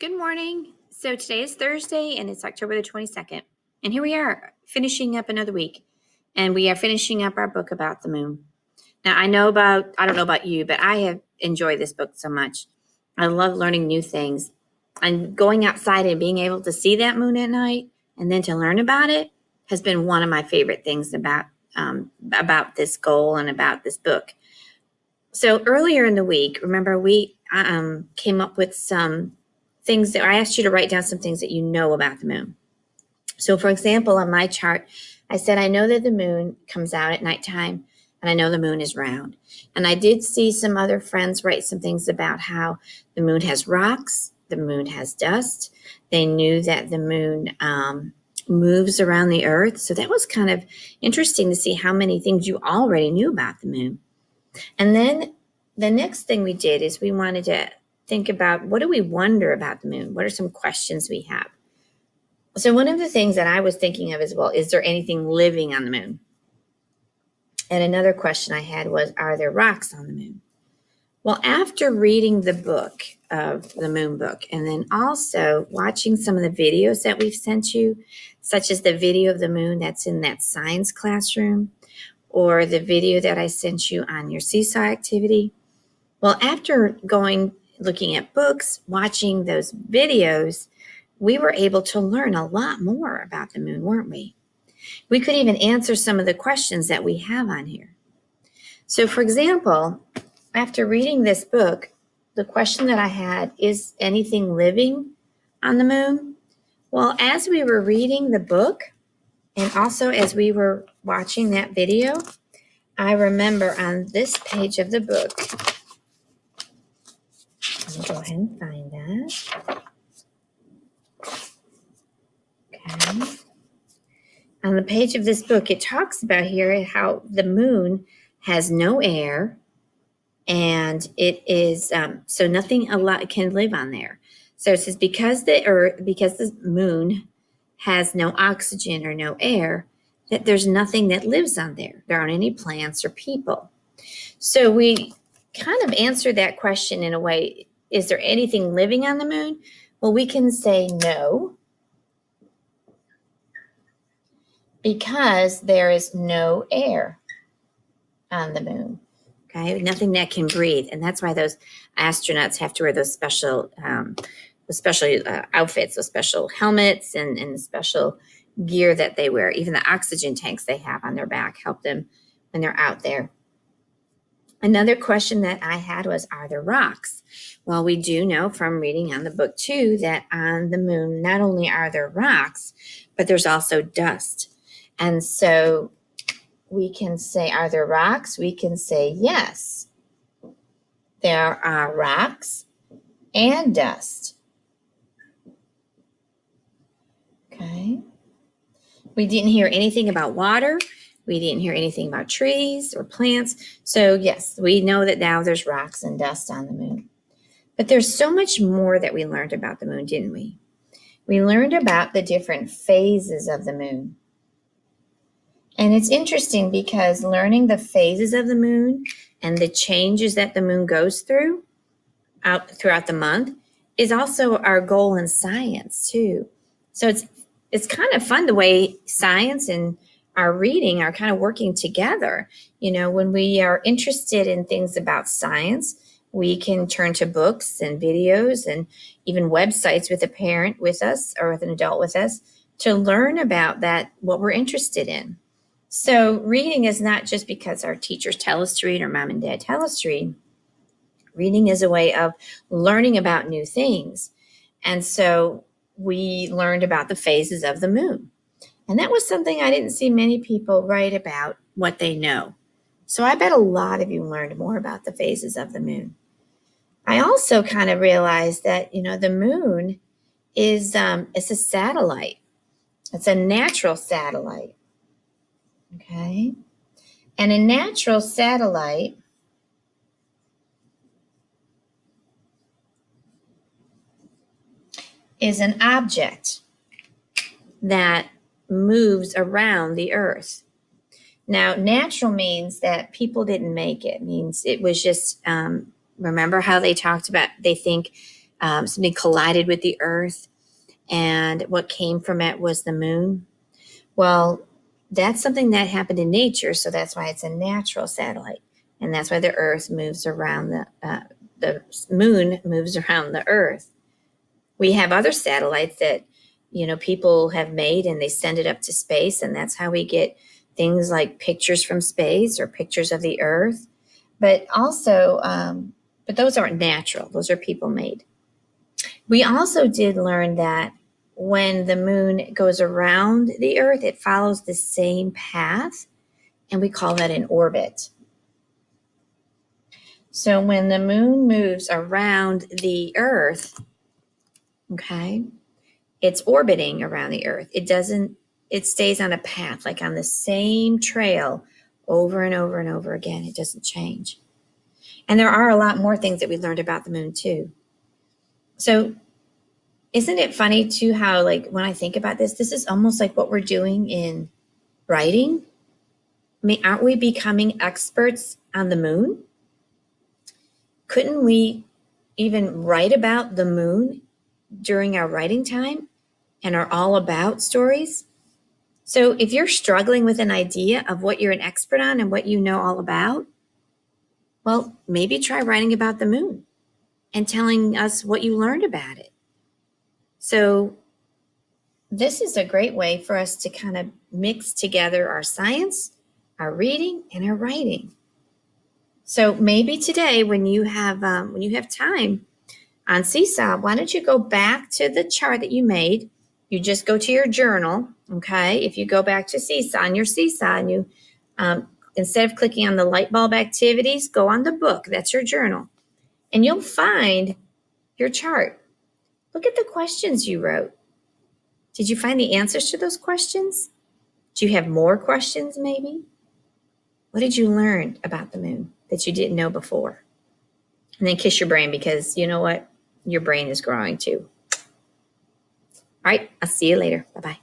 Good morning. So today is Thursday and it's October the 22nd. And here we are finishing up another week. And we are finishing up our book about the moon. Now I don't know about you, but I have enjoyed this book so much. I love learning new things. And going outside and being able to see that moon at night and then to learn about it has been one of my favorite things about this goal and about this book. So earlier in the week, remember we came up with some things that I asked you to write down some things that you know about the moon. So for example, on my chart, I said, I know that the moon comes out at nighttime and I know the moon is round. And I did see some other friends write some things about how the moon has rocks, the moon has dust. They knew that the moon moves around the earth. So that was kind of interesting to see how many things you already knew about the moon. And then the next thing we did is we wanted to think about, what do we wonder about the moon? What are some questions we have? So one of the things that I was thinking of as well, is there anything living on the moon? And another question I had was, are there rocks on the moon? Well, after reading the book of the moon book, and then also watching some of the videos that we've sent you, such as the video of the moon that's in that science classroom, or the video that I sent you on your seesaw activity. Well, after looking at books, watching those videos, we were able to learn a lot more about the moon, weren't we? We could even answer some of the questions that we have on here. So for example, after reading this book, the question that I had, is anything living on the moon? Well, as we were reading the book, and also as we were watching that video, I remember on this page of the book, let me go ahead and find that. Okay. On the page of this book, it talks about here how the moon has no air, and it is so nothing can live on there. So it says because the moon has no oxygen or no air, that there's nothing that lives on there. There aren't any plants or people. So we kind of answered that question in a way. Is there anything living on the moon? Well, we can say no, because there is no air on the moon. Okay, nothing that can breathe, and that's why those astronauts have to wear those special outfits, those special helmets, and the special gear that they wear. Even the oxygen tanks they have on their back help them when they're out there. Another question that I had was, are there rocks? Well, we do know from reading on the book too that on the moon, not only are there rocks, but there's also dust. And so we can say, are there rocks? We can say yes. There are rocks and dust. Okay. We didn't hear anything about water. We didn't hear anything about trees or plants. So yes, we know that now there's rocks and dust on the moon. But there's so much more that we learned about the moon, didn't we? We learned about the different phases of the moon. And it's interesting because learning the phases of the moon and the changes that the moon goes through throughout the month is also our goal in science too. So it's kind of fun the way science and our reading are kind of working together. You know, when we are interested in things about science, we can turn to books and videos and even websites with a parent with us or with an adult with us to learn about that, what we're interested in. So reading is not just because our teachers tell us to read or mom and dad tell us to read. Reading is a way of learning about new things. And so we learned about the phases of the moon. And that was something I didn't see many people write about what they know. So I bet a lot of you learned more about the phases of the moon. I also kind of realized that, you know, the moon is it's a satellite. It's a natural satellite. Okay. And a natural satellite is an object that moves around the earth. Now, natural means that people didn't make it. It means it was just, remember how they talked about, they think Something collided with the Earth, and what came from it was the moon. Well, that's something that happened in nature, so that's why it's a natural satellite, and that's why the Earth moves around the moon moves around the Earth. We have other satellites that people have made, and they send it up to space, and that's how we get things like pictures from space or pictures of the Earth. But also, but those aren't natural; those are people made. We also did learn that when the moon goes around the Earth, it follows the same path, and we call that an orbit. So when the moon moves around the Earth, okay, it's orbiting around the Earth. It stays on a path, like on the same trail over and over and over again. It doesn't change. And there are a lot more things that we learned about the moon too. So isn't it funny too how, like, when I think about this is almost like what we're doing in writing. I mean, aren't we becoming experts on the moon? Couldn't we even write about the moon during our writing time and our all about stories? So if you're struggling with an idea of what you're an expert on and what you know all about, well, maybe try writing about the moon and telling us what you learned about it. So this is a great way for us to kind of mix together our science, our reading, and our writing. So maybe today, when you have time on Seesaw, why don't you go back to the chart that you made? You just go to your journal, okay? If you go back to Seesaw, on your Seesaw, and you instead of clicking on the light bulb activities, go on the book. That's your journal, and you'll find your chart. Look at the questions you wrote. Did you find the answers to those questions? Do you have more questions, maybe? What did you learn about the moon that you didn't know before? And then kiss your brain, because you know what? Your brain is growing too. All right, I'll see you later. Bye-bye.